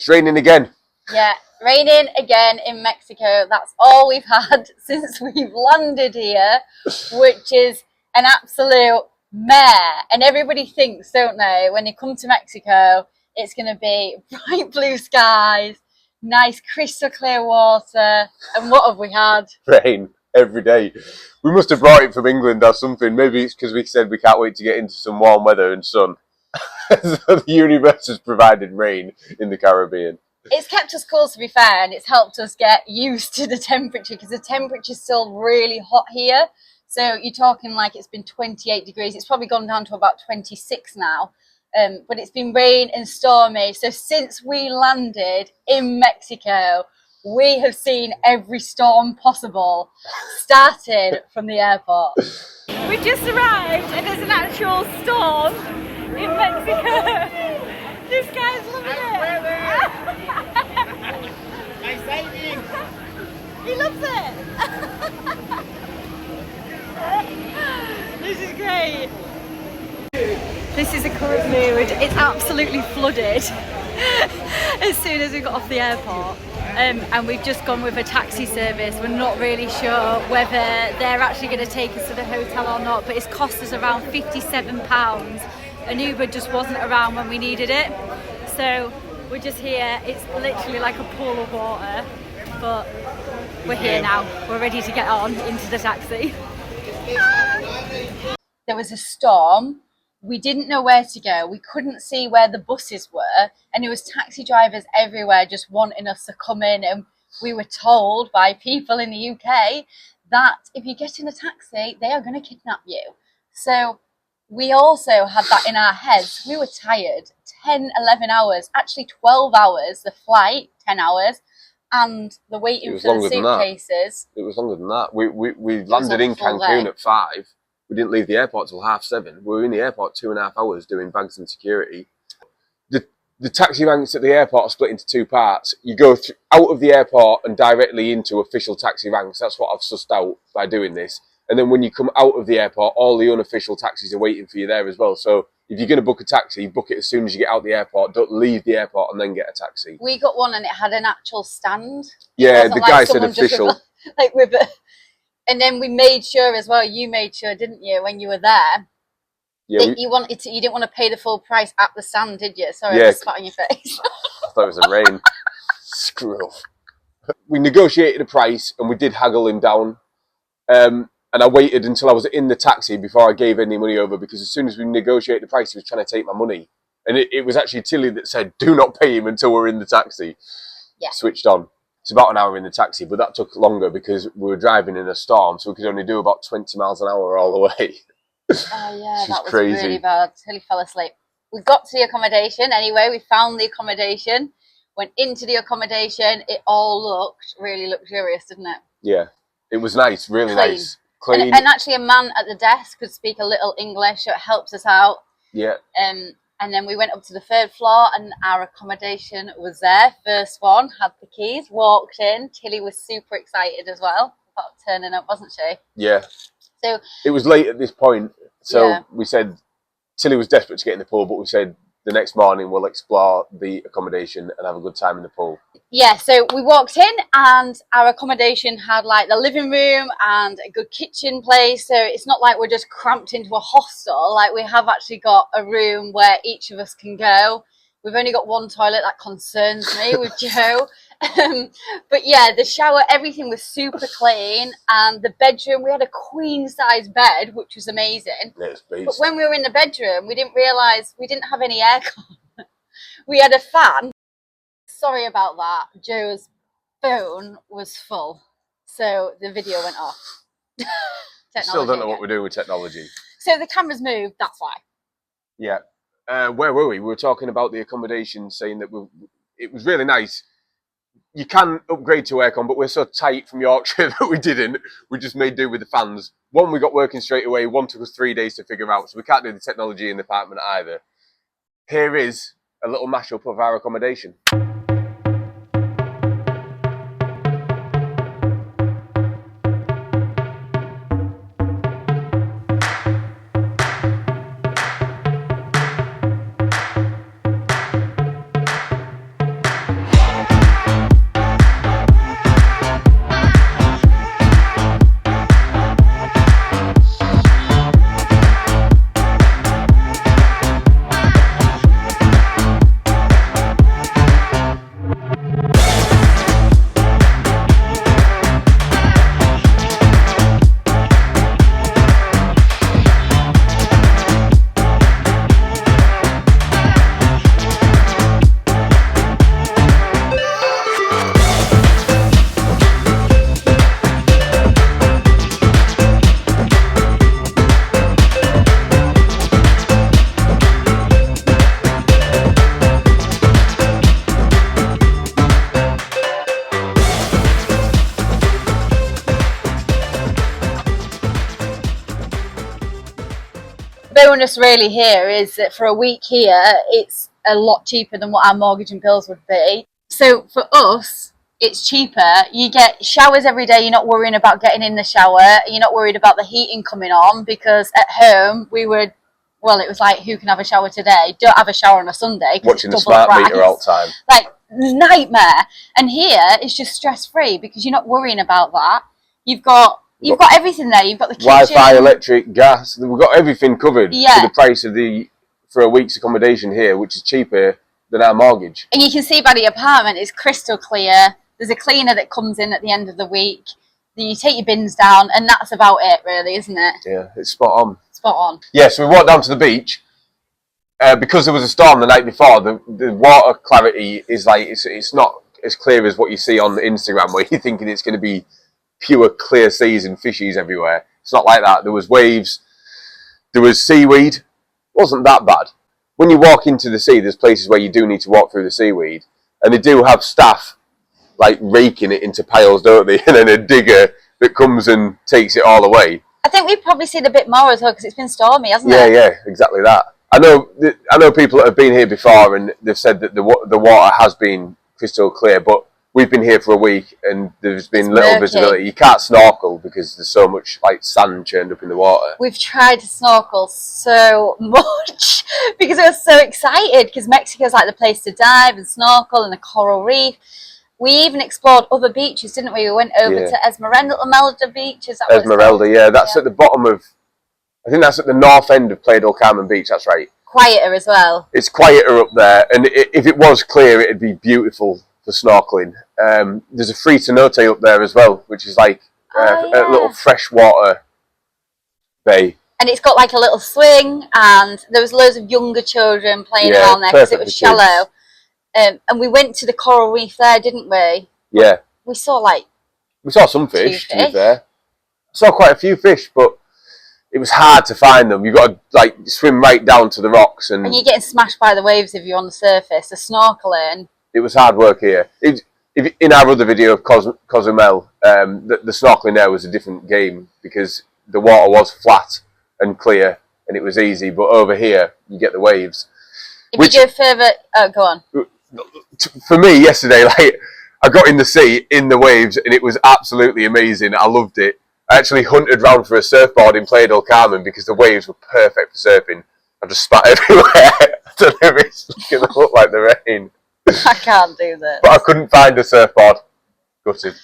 It's raining again. Yeah, raining again in Mexico. That's all we've had since we've landed here, which is an absolute mare. And everybody thinks, don't they, when they come to Mexico, it's going to be bright blue skies, nice crystal clear water. And what have we had? Rain every day. We must have brought it from England or something. Maybe it's because we said we can't wait to get into some warm weather and sun. So the universe has provided rain in the Caribbean. It's kept us cool, to be fair, and it's helped us get used to the temperature, because the temperature's still really hot here. So you're talking like it's been 28 degrees. It's probably gone down to about 26 now. But it's been rain and stormy. So since we landed in Mexico, we have seen every storm possible, starting from the airport. We just arrived and there's an actual storm in Mexico. This guy's loving it. Nice sighting. He loves it. This is great. This is the current mood. It's absolutely flooded as soon as we got off the airport. And we've just gone with a taxi service. We're not really sure whether they're actually going to take us to the hotel or not, but it's cost us around £57. An Uber just wasn't around when we needed it. So we're just here. It's literally like a pool of water, but we're here now. We're ready to get on into the taxi. There was a storm. We didn't know where to go. We couldn't see where the buses were, and there was taxi drivers everywhere just wanting us to come in. And we were told by people in the UK that if you get in a taxi, they are going to kidnap you. So we also had that in our heads. We were tired. 10, 11 hours, actually 12 hours, the flight, 10 hours, and the waiting for the suitcases. It was longer than that. We landed in Cancun at 5. We didn't leave the airport till 7:30. We were in the airport 2.5 hours doing bags and security. The taxi ranks at the airport are split into 2 parts. You go out of the airport and directly into official taxi ranks. That's what I've sussed out by doing this. And then when you come out of the airport, all the unofficial taxis are waiting for you there as well. So if you're going to book a taxi, book it as soon as you get out of the airport. Don't leave the airport and then get a taxi. We got one and it had an actual stand. Yeah, the guy said official. And then we made sure as well, you made sure, didn't you, when you were there? Yeah, you didn't want to pay the full price at the stand, did you? Sorry, I just spat on your face. I thought it was a rain. Screw off. We negotiated a price and we did haggle him down. And I waited until I was in the taxi before I gave any money over, because as soon as we negotiated the price, he was trying to take my money. And it was actually Tilly that said, do not pay him until we're in the taxi. Yeah. Switched on. It's about an hour in the taxi, but that took longer because we were driving in a storm, so we could only do about 20 miles an hour all the way. Oh yeah, that was crazy. Really bad. Tilly fell asleep. We got to the accommodation anyway. We found the accommodation, went into the accommodation. It all looked really luxurious, didn't it? Yeah, it was nice, really nice. Clean. And actually a man at the desk could speak a little English, so it helps us out. Yeah. And then we went up to the 3rd floor and our accommodation was there. First one, had the keys, walked in. Tilly was super excited as well about turning up, wasn't she? Yeah. So it was late at this point, so we said Tilly was desperate to get in the pool, but we said the next morning we'll explore the accommodation and have a good time in the pool. Yeah, so we walked in and our accommodation had like the living room and a good kitchen place. So it's not like we're just cramped into a hostel. Like we have actually got a room where each of us can go. We've only got one toilet. That concerns me with Joe. But yeah, the shower, everything was super clean. And the bedroom, we had a queen size bed, which was amazing. But when we were in the bedroom, we didn't realise we didn't have any aircon. We had a fan. Sorry about that. Joe's phone was full, so the video went off. Still don't know what we're doing with technology. So the camera's moved, that's why. Yeah. Where were we? We were talking about the accommodation, saying that it was really nice. You can upgrade to aircon, but we're so tight from Yorkshire that we didn't. We just made do with the fans. One we got working straight away, one took us 3 days to figure out, so we can't do the technology in the apartment either. Here is a little mashup of our accommodation. bonus really here is that for a week here, it's a lot cheaper than what our mortgage and bills would be. So for us, it's cheaper. You get showers every day. You're not worrying about getting in the shower. You're not worried about the heating coming on, because at home we would, well, it was like, who can have a shower today? Don't have a shower on a Sunday. Watching the smart meter all the time. Like, nightmare. And here it's just stress free because you're not worrying about that. You've got everything there. You've got the kitchen, Wi-Fi, electric, gas. We've got everything covered Yeah. for the price of for a week's accommodation here, which is cheaper than our mortgage. And you can see by the apartment, it's crystal clear. There's a cleaner that comes in at the end of the week. Then you take your bins down, and that's about it, really, isn't it? Yeah, it's spot on. Spot on. Yeah, so we walked down to the beach. Because there was a storm the night before, the water clarity is like, it's not as clear as what you see on Instagram, where you're thinking it's going to be pure clear seas and fishies everywhere. It's not like that. There was waves, there was seaweed. It wasn't that bad. When you walk into the sea, there's places where you do need to walk through the seaweed, and they do have staff like raking it into piles, don't they? And then a digger that comes and takes it all away. I think we've probably seen a bit more as well because it's been stormy, hasn't it? Yeah, exactly that. I know people that have been here before, and they've said that the water has been crystal clear, but we've been here for a week and there's been little visibility. You can't snorkel because there's so much like sand churned up in the water. We've tried to snorkel so much because I was so excited, because Mexico's like the place to dive and snorkel, and the coral reef. We even explored other beaches, didn't we? We went over to Esmeralda Beach. Is that what Esmeralda, yeah. That's at the bottom of, I think that's at the north end of Playa del Carmen Beach, that's right. Quieter as well. It's quieter up there, and if it was clear, it'd be beautiful for snorkeling. There's a free cenote up there as well, which is like a little freshwater bay. And it's got like a little swing, and there was loads of younger children playing around there because it was shallow. And we went to the coral reef there, didn't we? Yeah. We saw some fish, to be fair. I saw quite a few fish, but it was hard to find them. You've got to like swim right down to the rocks, and you're getting smashed by the waves if you're on the surface. The snorkeling. It was hard work here. In our other video of Cozumel, the snorkeling there was a different game because the water was flat and clear and it was easy. But over here, you get the waves. If you go further, go on. For me, yesterday, like I got in the sea, in the waves, and it was absolutely amazing. I loved it. I actually hunted round for a surfboard in Playa del Carmen because the waves were perfect for surfing. I just spat everywhere. I don't know if it's going to look like the rain. I can't do this. But I couldn't find a surfboard. Gutted.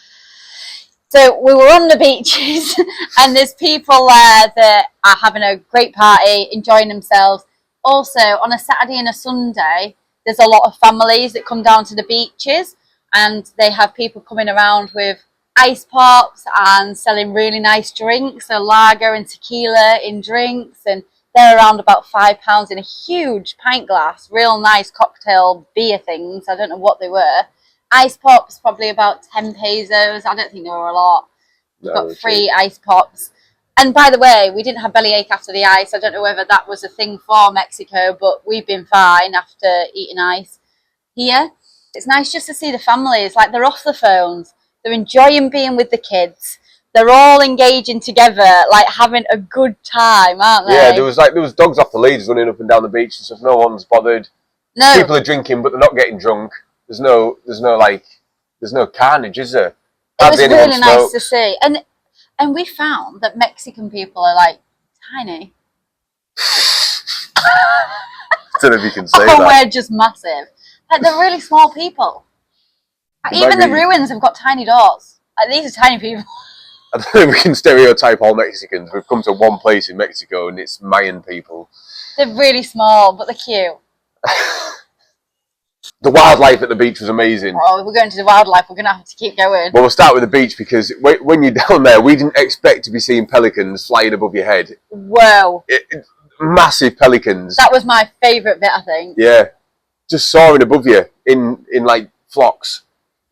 So we were on the beaches, and there's people there that are having a great party, enjoying themselves. Also, on a Saturday and a Sunday, there's a lot of families that come down to the beaches, and they have people coming around with ice pops and selling really nice drinks, so lager and tequila in drinks, and they're around about £5 in a huge pint glass, real nice cocktail beer things. I don't know what they were. Ice pops, probably about 10 pesos. I don't think they were a lot. We've got free ice pops. And by the way, we didn't have bellyache after the ice. I don't know whether that was a thing for Mexico, but we've been fine after eating ice here. It's nice just to see the families, like they're off the phones. They're enjoying being with the kids. They're all engaging together, like having a good time, aren't they? Yeah, there was dogs off the leads running up and down the beach and stuff. No one's bothered. No. People are drinking, but they're not getting drunk. There's no carnage, is there? It was really nice to see. And we found that Mexican people are like tiny. I don't know if you can say that. We're just massive. Like they're really small people. Even the ruins have got tiny doors. Like, these are tiny people. I don't know if we can stereotype all Mexicans. We've come to one place in Mexico and it's Mayan people. They're really small, but they're cute. The wildlife at the beach was amazing. Oh, we're going to the wildlife. We're going to have to keep going. Well, we'll start with the beach because when you're down there, we didn't expect to be seeing pelicans flying above your head. Whoa. Massive pelicans. That was my favourite bit, I think. Yeah. Just soaring above you in like flocks.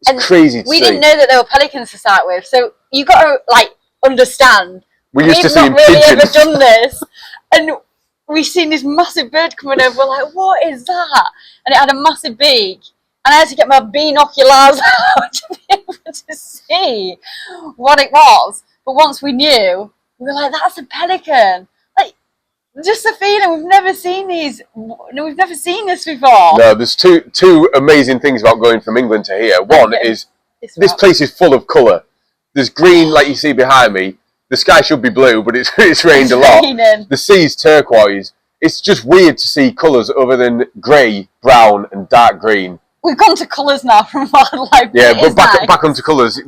It's crazy to see. We didn't know that there were pelicans to start with, so you got to like understand. We used to see pigeons. We've not really pigeons. ever done this, and we've seen this massive bird coming over. We're like, what is that? And it had a massive beak, and I had to get my binoculars out to be able to see what it was. But once we knew, we were like, that's a pelican. Like, Just a feeling. We've never seen these. We've never seen this before. No, there's two amazing things about going from England to here. One is this place is full of colour. There's green, like you see behind me. The sky should be blue, but it's rained a lot. Raining. The sea's turquoise. It's just weird to see colours other than grey, brown, and dark green. We've gone to colours now from wildlife. Yeah, but back onto colours.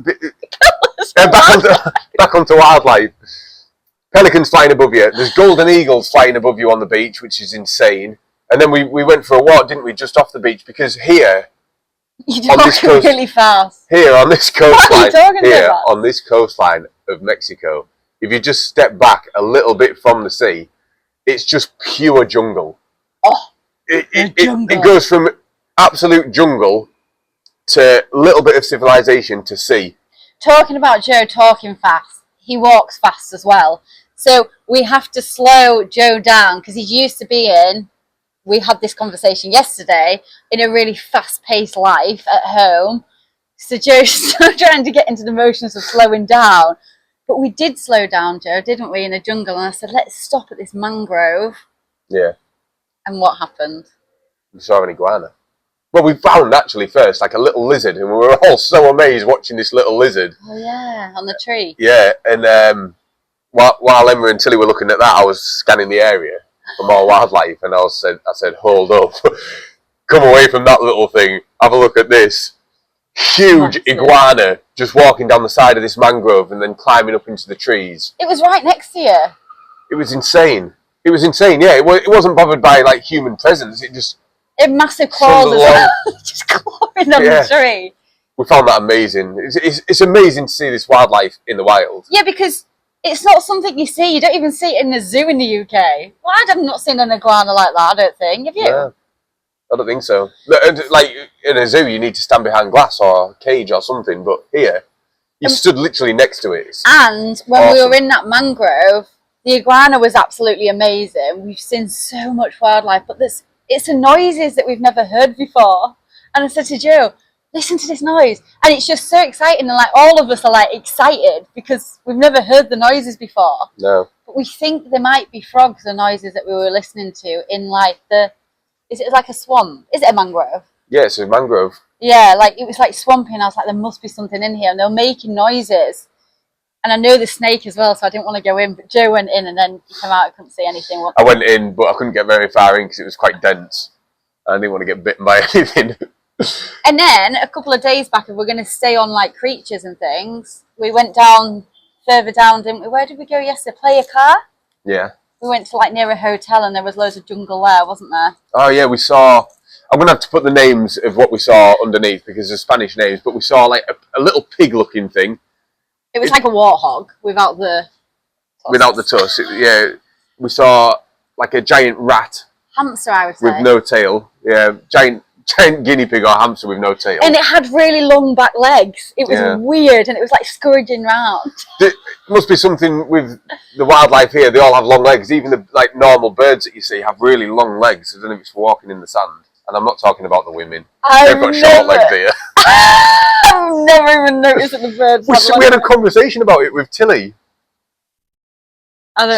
Back onto wildlife. Pelicans flying above you. There's golden eagles flying above you on the beach, which is insane. And then we went for a walk, didn't we, just off the beach? Because here, you're talking really fast. Here on this coastline, on this coastline of Mexico, if you just step back a little bit from the sea, it's just pure jungle. Oh, it goes from absolute jungle to a little bit of civilization to sea. Talking about Joe talking fast, he walks fast as well. So we have to slow Joe down because he's used to being, we had this conversation yesterday, in a really fast-paced life at home. So Joe's still trying to get into the motions of slowing down. But we did slow down, Joe, didn't we, in the jungle? And I said, let's stop at this mangrove. Yeah. And what happened? We saw an iguana. Well, we found actually first like a little lizard, and we were all so amazed watching this little lizard. Oh yeah, on the tree. Yeah, and while Emma and Tilly were looking at that, I was scanning the area for more wildlife, and I said, hold up, come away from that little thing. Have a look at this huge iguana just walking down the side of this mangrove and then climbing up into the trees. It was right next to you. It was insane. It was insane. Yeah, it wasn't bothered by like human presence. It just. It massive claws as well, just clawing on the tree. We found that amazing. It's amazing to see this wildlife in the wild. Yeah, because it's not something you see. You don't even see it in the zoo in the UK. Well, I've not seen an iguana like that, I don't think. Have you? No, I don't think so. Like, in a zoo, you need to stand behind glass or a cage or something, but here, you stood literally next to it. And when we were in that mangrove, the iguana was absolutely amazing. We've seen so much wildlife, but it's the noises that we've never heard before. And I said to Joe, listen to this noise. And it's just so exciting. And like all of us are like excited because we've never heard the noises before. No. But we think there might be frogs, the noises that we were listening to in like is it like a swamp? Is it a mangrove? Yeah, it's a mangrove. Yeah, like it was like swampy, and I was like, there must be something in here. And they were making noises. And I know the snake as well, so I didn't want to go in. But Joe went in, and then he came out. I couldn't see anything. I went in, but I couldn't get very far in because it was quite dense. I didn't want to get bitten by anything. And then a couple of days back, if we're going to stay on like creatures and things, we went down further down, didn't we? Where did we go yesterday? Playa Car? Yeah. We went to like near a hotel, and there was loads of jungle there, wasn't there? Oh yeah, we saw. I'm gonna have to put the names of what we saw underneath because they're Spanish names. But we saw like a little pig-looking thing. It was like a warthog without the tusk. Yeah, we saw like a giant rat. Hamster, I would say. With no tail. Yeah, giant guinea pig or hamster with no tail. And it had really long back legs. It was weird, and it was like scourging round. It must be something with the wildlife here. They all have long legs. Even the like normal birds that you see have really long legs. I don't know if it's for walking in the sand. And I'm not talking about the women. They've got short legs here. I've never even noticed that the birds have we had a conversation about it with Tilly.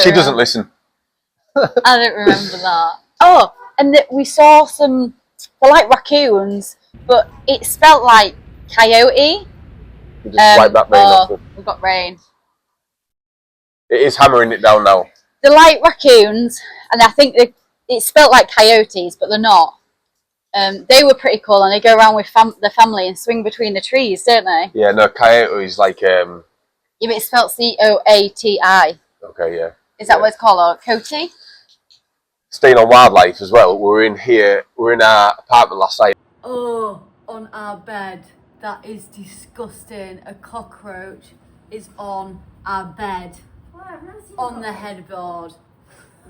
She doesn't listen. I don't remember that. Oh, and we saw they're like raccoons, but it spelt like coyote. We just wipe that rain off. We've got rain. It is hammering it down now. They're like raccoons, and I think it's spelt like coyotes, but they're not. They were pretty cool, and they go around with the family and swing between the trees, don't they? Yeah, no, coyote is like... Yeah, but it's spelled C-O-A-T-I. Okay, yeah. Is that what it's called, or coyote? Staying on wildlife as well, we're in our apartment last night. Oh, on our bed. That is disgusting. A cockroach is on our bed. On the headboard.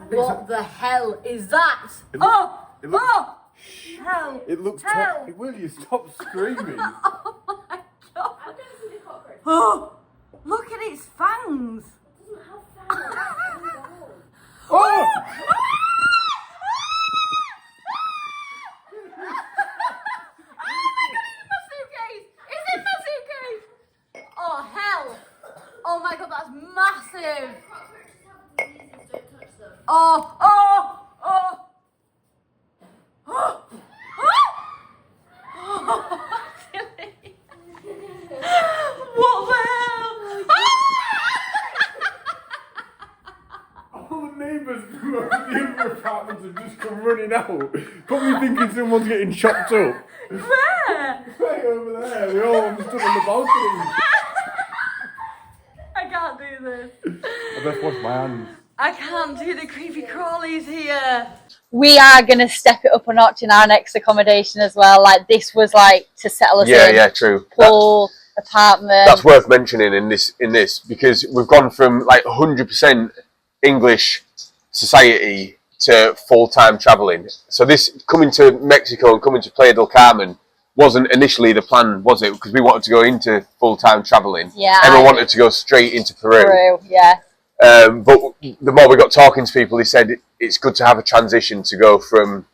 What the hell is that? Hell! It looks. Will you stop screaming? Oh my god! I've never seen a cockroach. Oh, look at its fangs. It doesn't have fangs. Oh! Oh hell! Oh my god, that's massive! Oh, oh, oh. Oh, oh. Silly. What the hell? All the neighbours from the other apartments have just come running out. Got me thinking someone's getting chopped up. Where? Right over there, they all stood on the balcony. I can't do this. I best wash my hands. I can't do the creepy crawlies here. We are going to step it up a notch in our next accommodation as well. Like, this was like to settle us in. Yeah, true. Pool, apartment. That's worth mentioning in this because we've gone from like 100% English society to full-time travelling. So this coming to Mexico and coming to Playa del Carmen wasn't initially the plan, was it? Because we wanted to go into full-time travelling. Yeah. Everyone wanted to go straight into Peru. Yeah. But the more we got talking to people, they said it's good to have a transition to go from,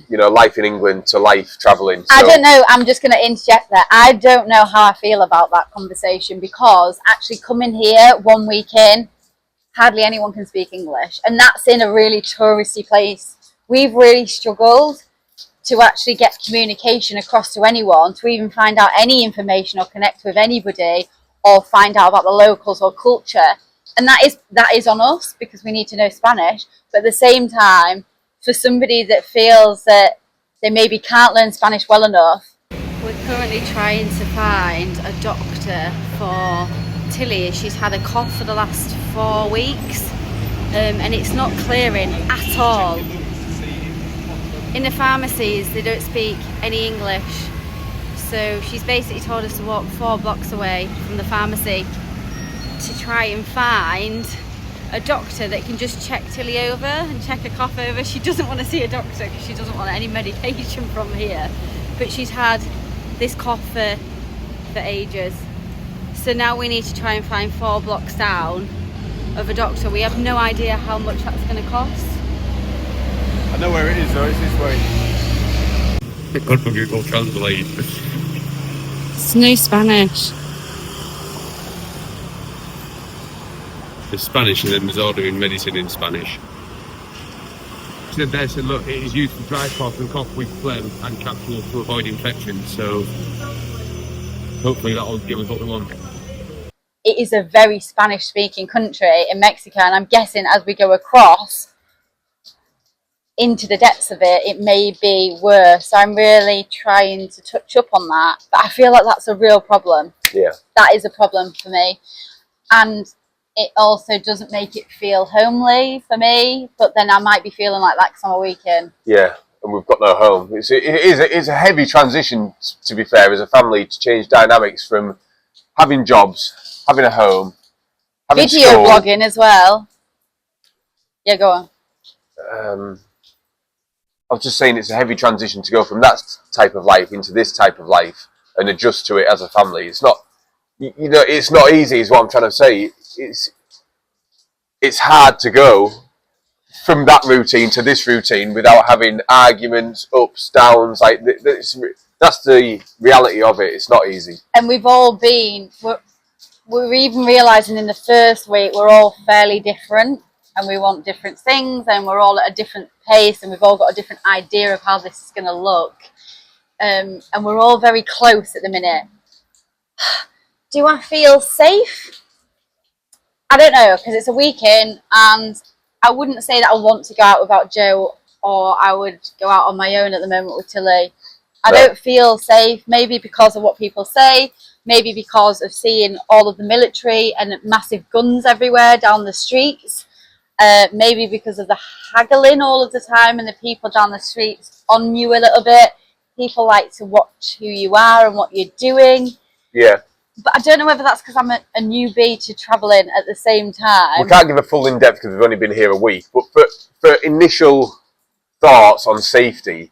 life in England to life travelling. So. I don't know. I'm just going to interject there. I don't know how I feel about that conversation because actually coming here 1 week in, hardly anyone can speak English. And that's in a really touristy place. We've really struggled to actually get communication across to anyone, to even find out any information or connect with anybody or find out about the locals or culture. And that is on us because we need to know Spanish. But at the same time, for somebody that feels that they maybe can't learn Spanish well enough. We're currently trying to find a doctor for Tilly. She's had a cough for the last 4 weeks and it's not clearing at all. In the pharmacies, they don't speak any English. So she's basically told us to walk 4 blocks away from the pharmacy to try and find a doctor that can just check Tilly over and check her cough over. She doesn't want to see a doctor because she doesn't want any medication from here. But she's had this cough for ages. So now we need to try and find 4 blocks down of a doctor. We have no idea how much that's going to cost. I know where it is though, it's this way. Good for Google Translate. It's no Spanish. There's Spanish and then there's ordering medicine in Spanish. She said, look, it is used for dry cough and cough with phlegm and capsules to avoid infection, so hopefully that'll give us what we want. It is a very Spanish-speaking country in Mexico, and I'm guessing as we go across into the depths of it, it may be worse. So I'm really trying to touch up on that, but I feel like that's a real problem. Yeah. That is a problem for me. And it also doesn't make it feel homely for me, but then I might be feeling like that because I'm a weekend. Yeah, and we've got no home. It's a heavy transition, to be fair, as a family to change dynamics from having jobs, having a home, having video school. blogging as well. Yeah, go on. I was just saying it's a heavy transition to go from that type of life into this type of life and adjust to it as a family. It's not, it's not easy is what I'm trying to say. It's hard to go from that routine to this routine without having arguments, ups, downs. Like that's the reality of it. It's not easy. And we've all been, we're even realising in the first week we're all fairly different and we want different things and we're all at a different pace and we've all got a different idea of how this is going to look. And we're all very close at the minute. Do I feel safe? I don't know, because it's a weekend and I wouldn't say that I want to go out without Joe or I would go out on my own at the moment with Tilly. I don't feel safe, maybe because of what people say, maybe because of seeing all of the military and massive guns everywhere down the streets, maybe because of the haggling all of the time and the people down the streets on you a little bit. People like to watch who you are and what you're doing. Yeah. But I don't know whether that's because I'm a newbie to travelling at the same time. We can't give a full in-depth because we've only been here a week, but for initial thoughts on safety,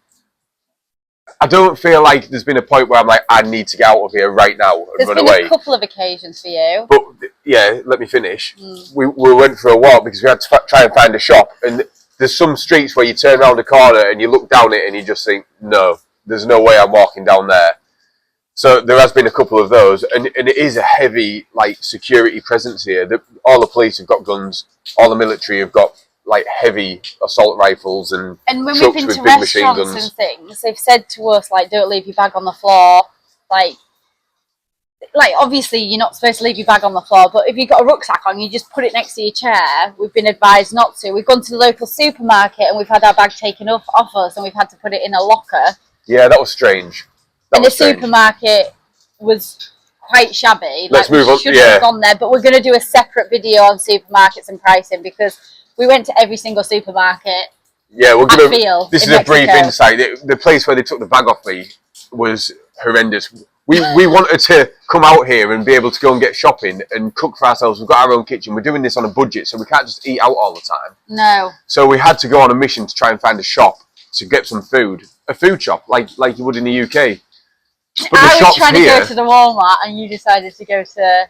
I don't feel like there's been a point where I'm like, I need to get out of here right now and run away. There's been a couple of occasions for you. But yeah, let me finish. We went for a walk because we had to try and find a shop, and there's some streets where you turn around the corner and you look down it and you just think, no, there's no way I'm walking down there. So there has been a couple of those, and it is a heavy security presence here. All the police have got guns, all the military have got like heavy assault rifles and when we've trucks been with to big machine restaurants guns. and things, they've said to us like, don't leave your bag on the floor. Like obviously you're not supposed to leave your bag on the floor, but if you've got a rucksack on, you just put it next to your chair. We've been advised not to. We've gone to the local supermarket and we've had our bag taken off us, and we've had to put it in a locker. Yeah, that was strange. And the supermarket was quite shabby. Let's like move we on. shouldn't have gone there, but we're going to do a separate video on supermarkets and pricing, because we went to every single supermarket. Yeah, we're going to. This is a brief Mexico. insight. The place where they took the bag off me was horrendous. We wanted to come out here and be able to go and get shopping and cook for ourselves. We've got our own kitchen. We're doing this on a budget, so we can't just eat out all the time. No. So we had to go on a mission to try and find a shop to get some food. A food shop, like you would in the UK. But I was trying to go to the Walmart, and you decided to go to...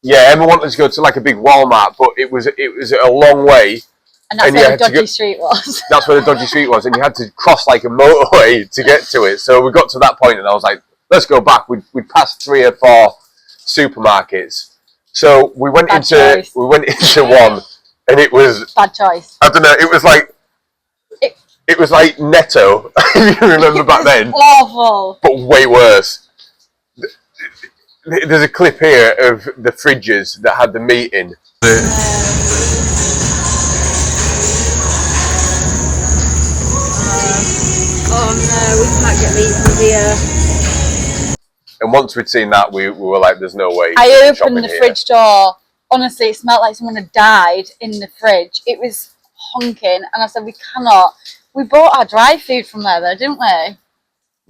Yeah, Emma wanted to go to like a big Walmart, but it was a long way. And that's where the dodgy street was. That's where the dodgy street was, and you had to cross like a motorway to get to it. So we got to that point, and I was like, let's go back. We passed 3 or 4 supermarkets. So we went into one, and it was bad choice. I don't know. It was like Netto. If you remember back then. Awful. But way worse. There's a clip here of the fridges that had the meat in. Oh no, we can't get meat from here. And once we'd seen that, we were like, there's no way. I opened the fridge door. Honestly, it smelled like someone had died in the fridge. It was honking, and I said, we cannot. We bought our dry food from there, though, didn't we?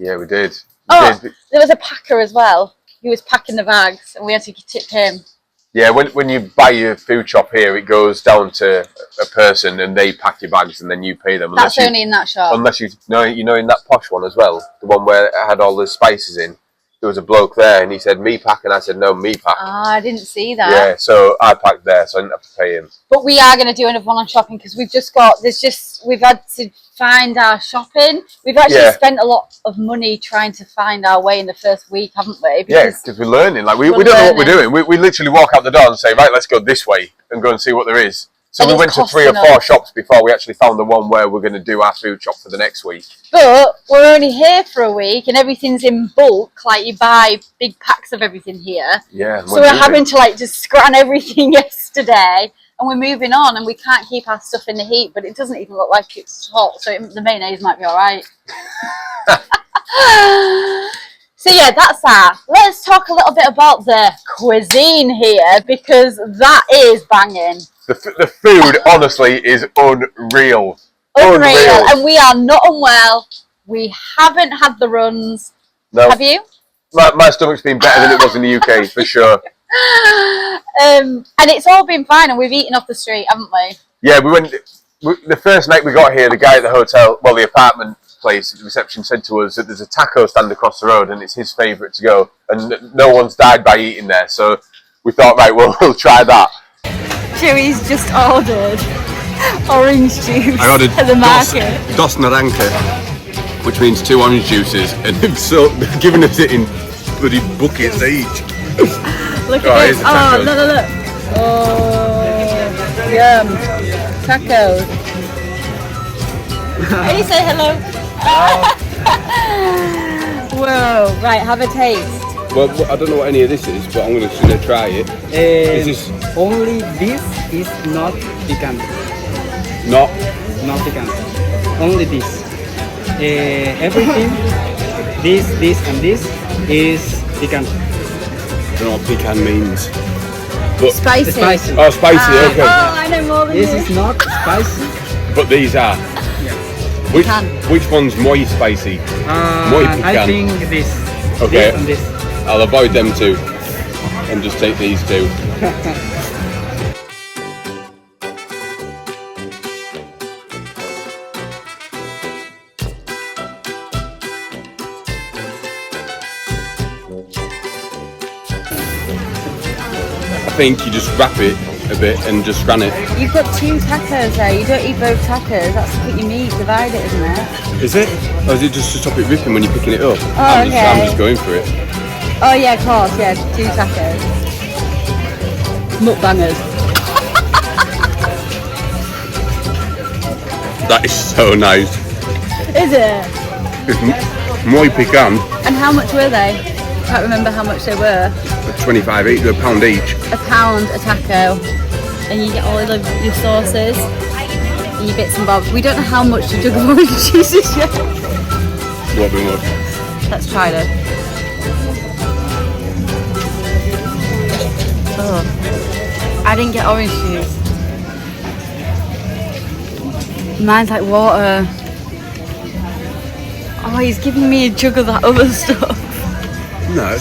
Yeah, we did. There was a packer as well. He was packing the bags, and we had to tip him. Yeah, when you buy your food shop here, it goes down to a person, and they pack your bags, and then you pay them. That's only in that shop. Unless you know in that posh one as well, the one where it had all the spices in. There was a bloke there, and he said, me pack, and I said, no, me pack. Ah, I didn't see that. Yeah, so I packed there, so I didn't have to pay him. But we are going to do another one on shopping, because we've had to find our shopping. We've actually spent a lot of money trying to find our way in the first week, haven't we? Because we're learning. Like we don't know what we're doing. We literally walk out the door and say, right, let's go this way and go and see what there is. So we went to 3 or 4 shops before we actually found the one where we're going to do our food shop for the next week. But we're only here for a week, and everything's in bulk. Like you buy big packs of everything here. Yeah. So we're having to like just scran everything yesterday, and we're moving on, and we can't keep our stuff in the heat. But it doesn't even look like it's hot, so the mayonnaise might be all right. So yeah, that's that. Let's talk a little bit about the cuisine here, because that is banging. The food, honestly, is unreal. Unreal. And we are not unwell. We haven't had the runs. No. Have you? My stomach's been better than it was in the UK, for sure. And it's all been fine, and we've eaten off the street, haven't we? Yeah, the first night we got here, the guy at the hotel, well, the apartment place at the reception said to us that there's a taco stand across the road and it's his favourite to go, and no one's died by eating there, so we thought, right, well, we'll try that. Joey's just ordered orange juice at the market. Dos Naranja, which means 2 orange juices, and they've given us it in bloody buckets each. Look at this. Oh, look. Oh, yum. Tacos. Can you say hello? Whoa, right, have a taste. Well, I don't know what any of this is, but I'm just going to try it. Is this... Only this is not picante. Not picante. Only this. Everything, this and this is picante. I don't know what pecan means. But Spicy. Oh, spicy, okay. Oh, I know more than this is not spicy. But these are. Yeah. Which one's more spicy? More pecan. I think this. Okay. This and this. I'll avoid them 2 and just take these 2. I think you just wrap it a bit and just scran it. You've got 2 tacos there. You don't eat both tacos. That's to put your meat, divide it, isn't it? Is it? Or is it just to stop it ripping when you're picking it up? Oh, I'm just going for it. Oh yeah, of course, yeah, 2 tacos. Mukbangers. That is so nice. Is it? It's muy picant. And how much were they? I can't remember how much they were. 25 each, a pound each. £1 a taco, and you get all of your sauces and your bits and bobs. We don't know how much the jug of orange juice is yet. Won't be much. Let's try them. Oh, I didn't get orange juice. Mine's like water. Oh, he's giving me a jug of that other stuff. No.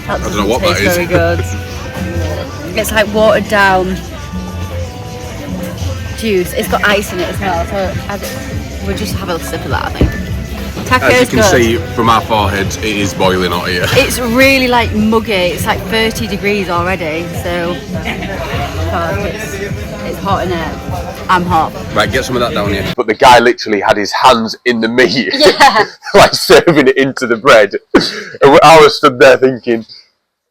That I don't know what that taste is. very good. It's like watered down juice. It's got ice in it as well, so we'll just have a sip of that, I think. Taco's As you can good. see from our foreheads, it is boiling hot here. It's really like muggy. It's like 30 degrees already, so it's hot in it. I'm hot. Right, get some of that down here. But the guy literally had his hands in the meat, Yeah. like serving it into the bread. And I was stood there thinking,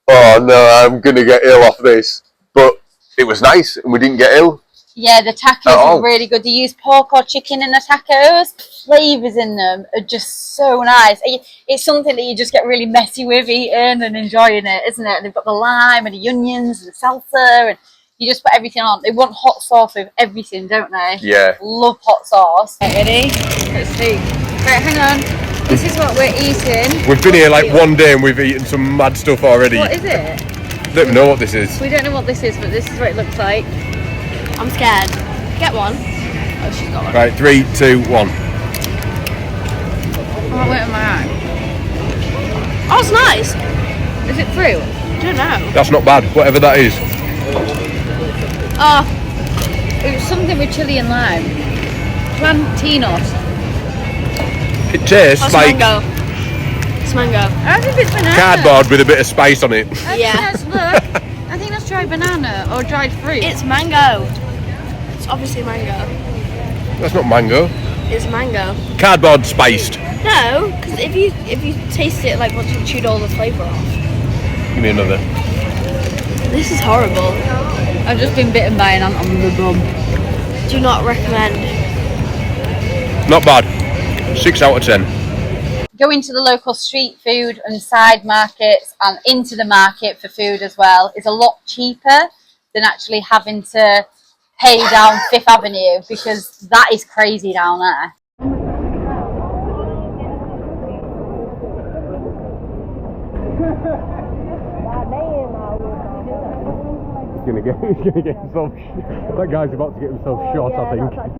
oh no, I'm gonna get ill off this. But it was nice, and we didn't get ill. Yeah, the tacos Oh. are really good. They use pork or chicken in the tacos. Flavours in them are just so nice. It's something that you just get really messy with eating and enjoying it, isn't it? And they've got the lime and the onions and the salsa, and you just put everything on. They want hot sauce with everything, don't they? Yeah. Love hot sauce. Right, ready? Let's see. Right, hang on. This is what we're eating. We've been here like one day and we've eaten some mad stuff already. What is it? Don't even know what this is. We don't know what this is, but this is what it looks like. I'm scared. Get one. Oh, she's got one. Right, 3, 2, 1. Oh, I went in my eye. Oh, it's nice. Is it fruit? I don't know. That's not bad, whatever that is. Oh, it was something with chili and lime. Plantinos. It tastes Oh, it's like mango. It's mango. I think it's banana. cardboard with a bit of spice on it. Yeah. Look. I think that's dried banana or dried fruit. It's mango. It's obviously mango. That's not mango. It's mango. Cardboard spiced. No, because if you taste it like once you've chewed all the flavour off. Give me another. This is horrible. I've just been bitten by an ant on the bum. Do not recommend. Not bad. 6 out of 10. Going to the local street food and side markets and into the market for food as well is a lot cheaper than actually having to pay down Fifth Avenue, because that is crazy down there. He's gonna get himself. That guy's about to get himself shot, I think.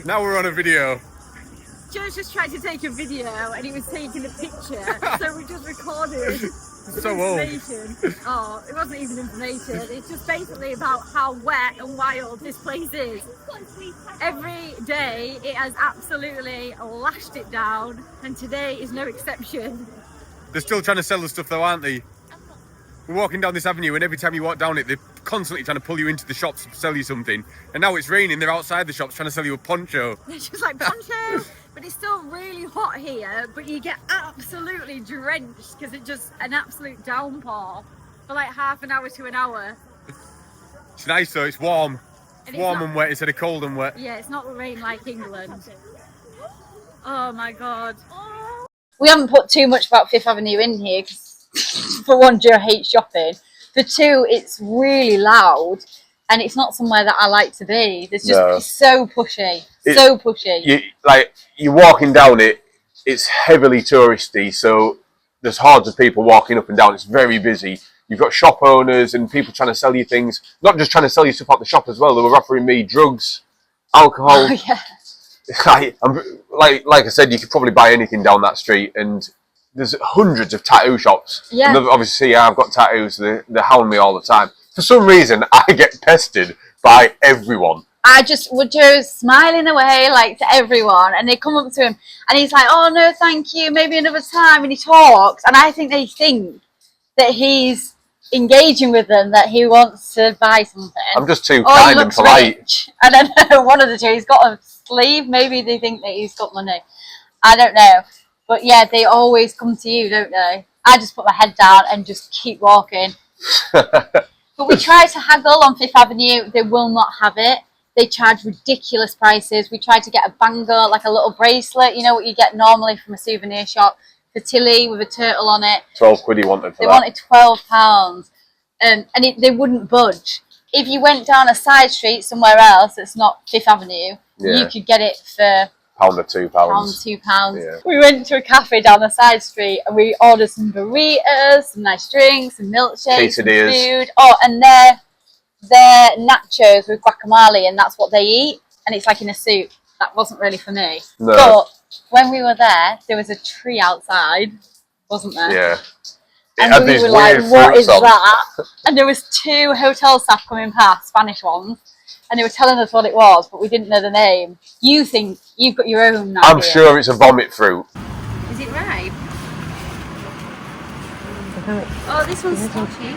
Now we're on a video. Joe's just tried to take a video and he was taking a picture, so we just recorded So old. information. Oh, it wasn't even information. It's just basically about how wet and wild this place is. Every day it has absolutely lashed it down, and today is no exception. They're still trying to sell the stuff though, aren't they? We're walking down this avenue and every time you walk down it, they're constantly trying to pull you into the shops to sell you something. And now it's raining, they're outside the shops trying to sell you a poncho. They're just like poncho, but it's still really hot here, but you get absolutely drenched because it's just an absolute downpour for like half an hour to an hour. It's nice though, it's warm. And It's warm and wet instead of cold and wet. Yeah, it's not rain like England. Oh my god. We haven't put too much about Fifth Avenue in here because for one, Joe hates shopping. For two, it's really loud and it's not somewhere that I like to be. There's just it's so pushy. So pushy. You're walking down it, it's heavily touristy, so there's hordes of people walking up and down. It's very busy. You've got shop owners and people trying to sell you things, not just trying to sell you stuff out the shop as well. They were offering me drugs, alcohol. Oh, yeah. Like I said, you could probably buy anything down that street, and there's hundreds of tattoo shops. Yeah. And obviously, I've got tattoos. They hound me all the time. For some reason, I get pestered by everyone. Joe's smiling away like to everyone, and they come up to him, and he's like, "Oh no, thank you, maybe another time." And he talks, and I think they think that he's engaging with them, that he wants to buy something. I'm just too Or he kind and looks polite. rich. I don't know. One of the two. He's got a sleeve. Maybe they think that he's got money. I don't know. But yeah, they always come to you, don't they? I just put my head down and just keep walking. But we tried to haggle on Fifth Avenue. They will not have it. They charge ridiculous prices. We tried to get a bangle, like a little bracelet. You know what you get normally from a souvenir shop. For Tilly with a turtle on it. 12 quid he wanted for They that. wanted £12. And they wouldn't budge. If you went down a side street somewhere else that's not Fifth Avenue, you could get it for £1 or £2. £2. Yeah. We went to a cafe down the side street and we ordered some burritos, some nice drinks, some milkshakes, some Quesadillas. food. Oh, and they're nachos with guacamole, and that's what they eat. And it's like in a soup. That wasn't really for me. No. But when we were there was a tree outside, wasn't there? Yeah. And we were like, what is that? And there was 2 hotel staff coming past, Spanish ones, and they were telling us what it was, but we didn't know the name. You think you've got your own idea. I'm sure it's a vomit fruit. Is it ripe? Oh, this one's stodgy.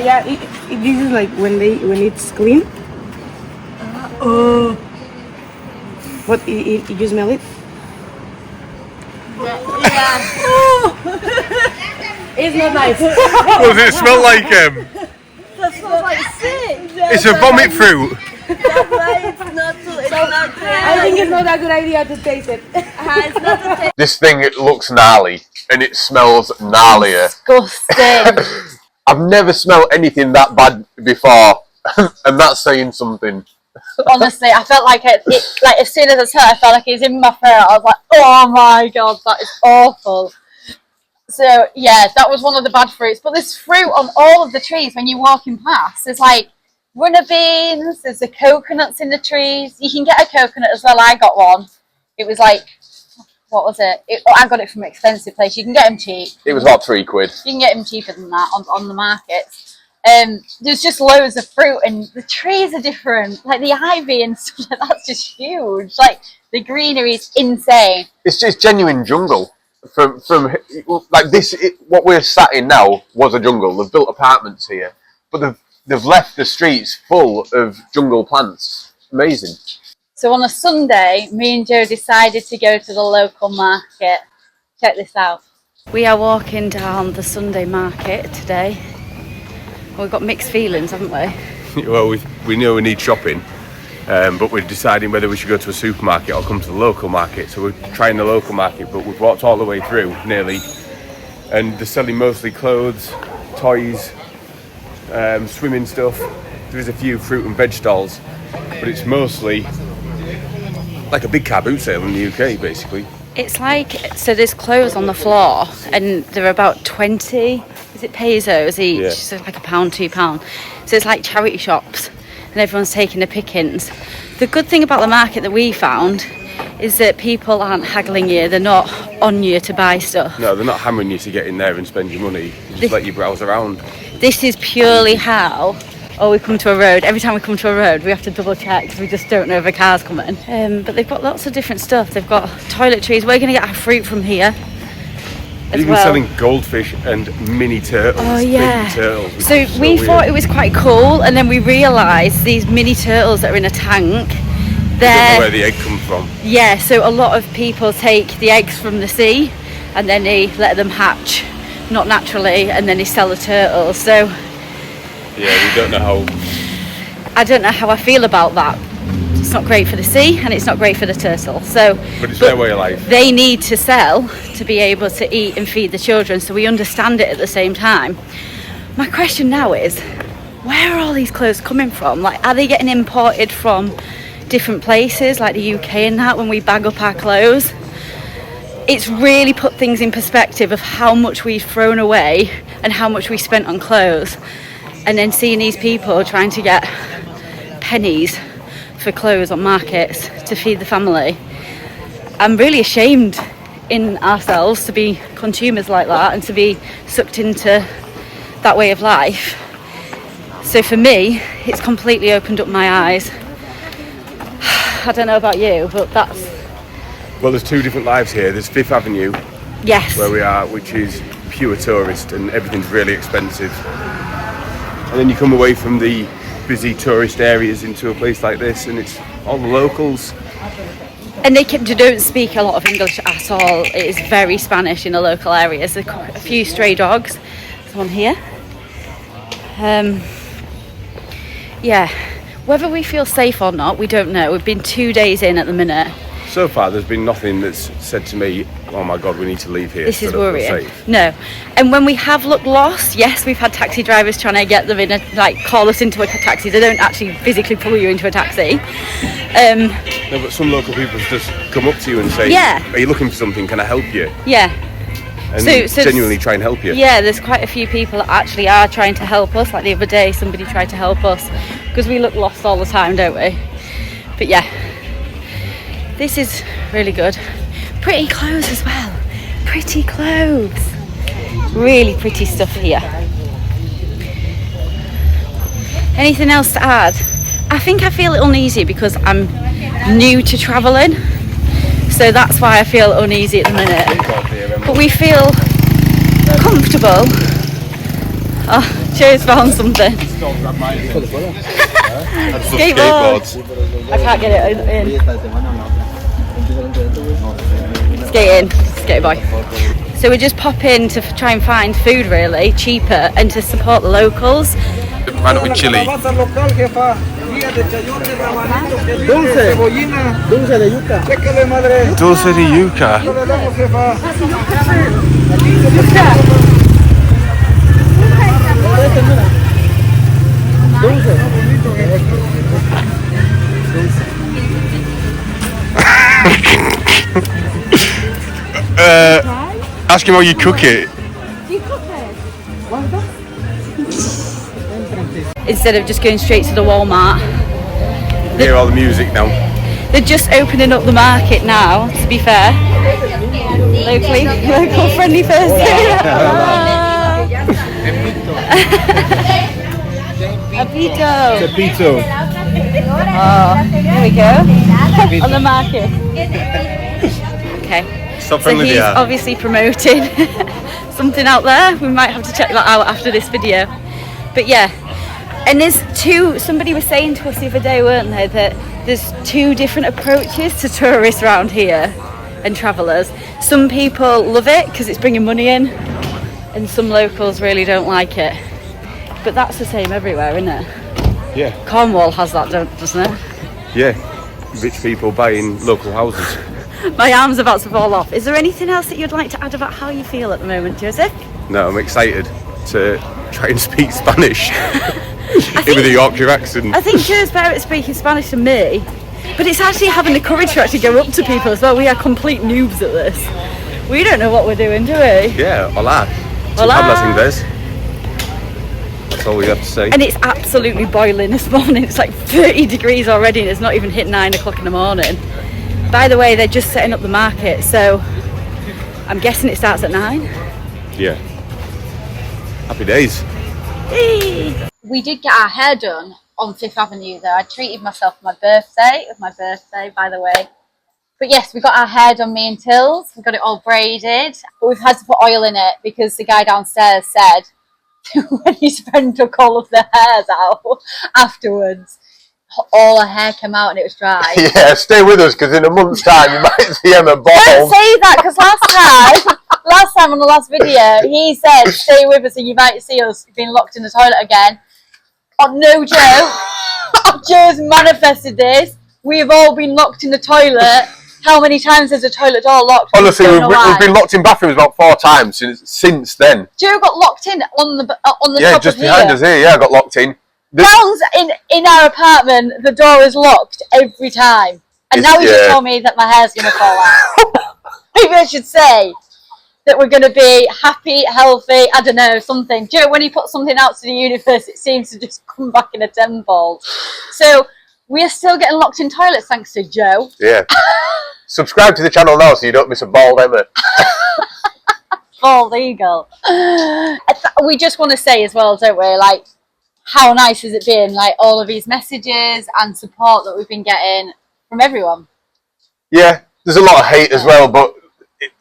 Yeah, this is like when it's clean. What, you smell it? Yeah. It's not nice. Does it smell like That smells like sick. It's a vomit fruit. That's why it's not good. I think it's not a good idea to taste it. It's not to taste. This thing, it looks gnarly and it smells gnarlier. Disgusting. I've never smelled anything that bad before, and that's saying something. Honestly, I felt like like as soon as I smelled it, I felt like it was in my throat. I was like, oh my god, that is awful. So yeah, that was one of the bad fruits. But there's fruit on all of the trees when you're walking past. There's like runner beans, there's the coconuts in the trees. You can get a coconut as well. I got one. It was like, what was it? I got it from an expensive place. You can get them cheap. It was about 3 quid. You can get them cheaper than that on the markets. There's just loads of fruit, and the trees are different. Like the ivy and stuff like that's just huge. Like the greenery is insane. It's just genuine jungle. From like this, what we're sat in now was a jungle. They've built apartments here, but they've left the streets full of jungle plants. Amazing. So on a Sunday, me and Joe decided to go to the local market. Check this out. We are walking down the Sunday market today. We've got mixed feelings, haven't we? Well, we know we need shopping, but we're deciding whether we should go to a supermarket or come to the local market. So we're trying the local market, but we've walked all the way through, nearly, and they're selling mostly clothes, toys, swimming stuff. There is a few fruit and veg stalls, but it's mostly like a big car boot sale in the UK, basically. It's like, so there's clothes on the floor, and they're about 20, is it pesos each? Yeah. So like £1, £2. So it's like charity shops, and everyone's taking the pickings. The good thing about the market that we found is that people aren't haggling you. They're not on you to buy stuff. No, they're not hammering you to get in there and spend your money. They just let you browse around. This is purely how we come to a road. Every time we come to a road, we have to double check because we just don't know if a car's coming. But they've got lots of different stuff. They've got toiletries. We're going to get our fruit from here. They're even selling goldfish and mini turtles. Oh yeah. Baby turtles. So we thought it was quite cool, and then we realised these mini turtles that are in a tank. I don't know where the egg comes from. Yeah, so a lot of people take the eggs from the sea and then they let them hatch, not naturally, and then they sell the turtles. So yeah, we don't know how. I don't know how I feel about that. It's not great for the sea and it's not great for the turtle. But it's their way of life. They need to sell to be able to eat and feed the children, so we understand it at the same time. My question now is, where are all these clothes coming from? Like, are they getting imported from different places like the UK and that when we bag up our clothes? It's really put things in perspective of how much we've thrown away and how much we spent on clothes, and then seeing these people trying to get pennies for clothes on markets to feed the family. I'm really ashamed in ourselves to be consumers like that and to be sucked into that way of life. So for me, it's completely opened up my eyes. I don't know about you, but that's... Well, there's two different lives here. There's Fifth Avenue, yes, where we are, which is pure tourist and everything's really expensive. And then you come away from the busy tourist areas into a place like this and it's all the locals. And they don't speak a lot of English at all. It is very Spanish in the local areas. There's a few stray dogs. There's one here. Yeah, whether we feel safe or not, we don't know. We've been 2 days in at the minute. So far, there's been nothing that's said to me, oh my God, we need to leave here. This is worrying. No. And when we have looked lost, yes, we've had taxi drivers trying to get them in, call us into a taxi. They don't actually physically pull you into a taxi. No, but some local people just come up to you and say, yeah, are you looking for something? Can I help you? Yeah. And so genuinely try and help you. Yeah, there's quite a few people that actually are trying to help us. Like the other day, somebody tried to help us because we look lost all the time, don't we? But yeah, this is really good. Pretty clothes as well. Pretty clothes. Really pretty stuff here. Anything else to add? I think I feel uneasy because I'm new to travelling. So that's why I feel uneasy at the minute. But we feel comfortable. Oh, Joe's found something. Skateboard. I can't get it in. Skate in, skate boy. So we just pop in to try and find food really cheaper and to support the locals. Why not with chili? Dulce de yuca. Ask him how you cook it. Instead of just going straight to the Walmart. Hear all the music now. They're just opening up the market now, to be fair. Local friendly first. Pepito. Oh, here we go. On the market. Okay. Stop So he's obviously promoting something out there. We might have to check that out after this video. But yeah, and somebody was saying to us the other day, weren't they, that there's two different approaches to tourists around here and travellers. Some people love it because it's bringing money in, and some locals really don't like it. But that's the same everywhere, isn't it? Yeah. Cornwall has that, doesn't it? Yeah. Rich people buying local houses. My arm's about to fall off. Is there anything else that you'd like to add about how you feel at the moment, Joseph? No, I'm excited to try and speak Spanish with a Yorkshire accent. I think Joe's better at speaking Spanish than me, but it's actually having the courage to actually go up to people as well. We are complete noobs at this. We don't know what we're doing, do we? Yeah, hola. Hola. Hablas inglés? That's all we have to say. And it's absolutely boiling this morning. It's like 30 degrees already and it's not even hit 9 o'clock in the morning. By the way, they're just setting up the market, so I'm guessing it starts at 9. Yeah. Happy days. Hey. We did get our hair done on 5th Avenue though. I treated myself for my birthday. It was my birthday, by the way. But yes, we got our hair done, me and Tills. We got it all braided. But we've had to put oil in it because the guy downstairs said when his friend took all of the hairs out afterwards, all her hair came out and it was dry. Yeah, stay with us because in a month's time you might see Emma bald. Don't say that because last time on the last video, he said, stay with us and you might see us being locked in the toilet again. Oh, no joke. Joe's manifested this. We've all been locked in the toilet. How many times has the toilet door locked? Honestly, we've been locked in bathrooms about 4 times since then. Joe got locked in on the yeah, top just of behind here. us here. Yeah, I got locked in. Rounds in our apartment, the door is locked every time. And now he's just told me that my hair's going to fall out. Maybe I should say that we're going to be happy, healthy, I don't know, something. Joe, when he puts something out to the universe, it seems to just come back in a tenfold. So we are still getting locked in toilets thanks to Joe. Yeah. Subscribe to the channel now so you don't miss a bald Emma. Bald eagle. We just want to say as well, don't we, like, how nice has it been, like all of these messages and support that we've been getting from everyone. Yeah, there's a lot of hate as well, but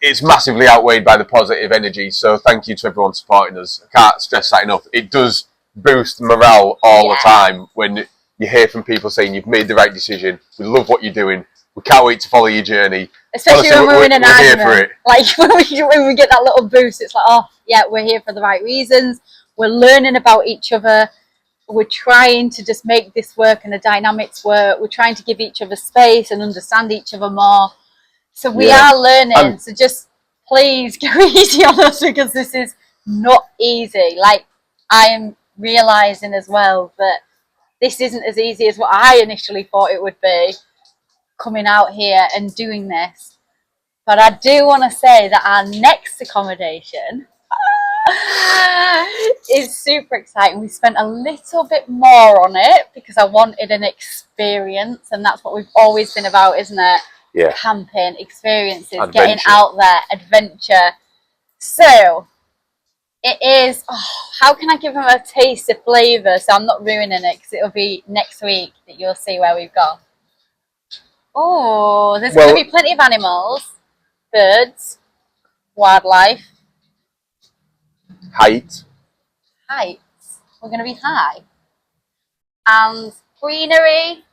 it's massively outweighed by the positive energy. So thank you to everyone supporting us. I can't stress that enough. It does boost morale all the time when you hear from people saying you've made the right decision. We love what you're doing. We can't wait to follow your journey. Especially when we're in an argument. Here for it. Like when we get that little boost, it's like, oh yeah, we're here for the right reasons. We're learning about each other. We're trying to just make this work and the dynamics work. We're trying to give each other space and understand each other more. So we are learning. So just please go easy on us because this is not easy. Like I am realizing as well that this isn't as easy as what I initially thought it would be coming out here and doing this. But I do want to say that our next accommodation is super exciting. We spent a little bit more on it because I wanted an experience, and that's what we've always been about, isn't it? Yeah. Camping, experiences, Adventure. Getting out there, adventure. So it is, how can I give them a taste of flavour so I'm not ruining it, because it'll be next week that you'll see where we've gone. Oh, there's going to be plenty of animals, birds, wildlife. Heights. We're going to be high. And greenery.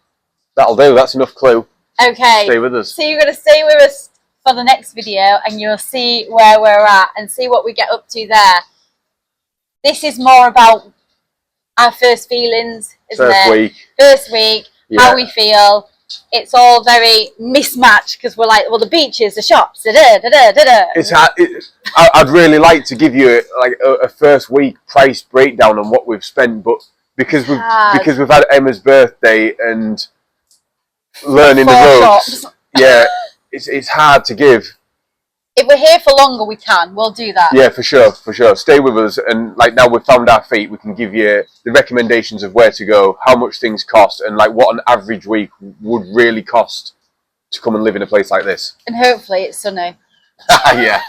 That'll do. That's enough clue. Okay. Stay with us. So you're going to stay with us for the next video and you'll see where we're at and see what we get up to there. This is more about our first feelings, isn't it? First week, how we feel. It's all very mismatched because we're like, well, the beaches, the shops, It's hard. I'd really like to give you a first week price breakdown on what we've spent, but because we've had Emma's birthday and learning the ropes, it's hard to give. If we're here for longer, we can. We'll do that. Yeah, for sure. Stay with us, and like now we've found our feet, we can give you the recommendations of where to go, how much things cost, and like what an average week would really cost to come and live in a place like this. And hopefully it's sunny. Yeah.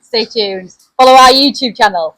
Stay tuned. Follow our YouTube channel.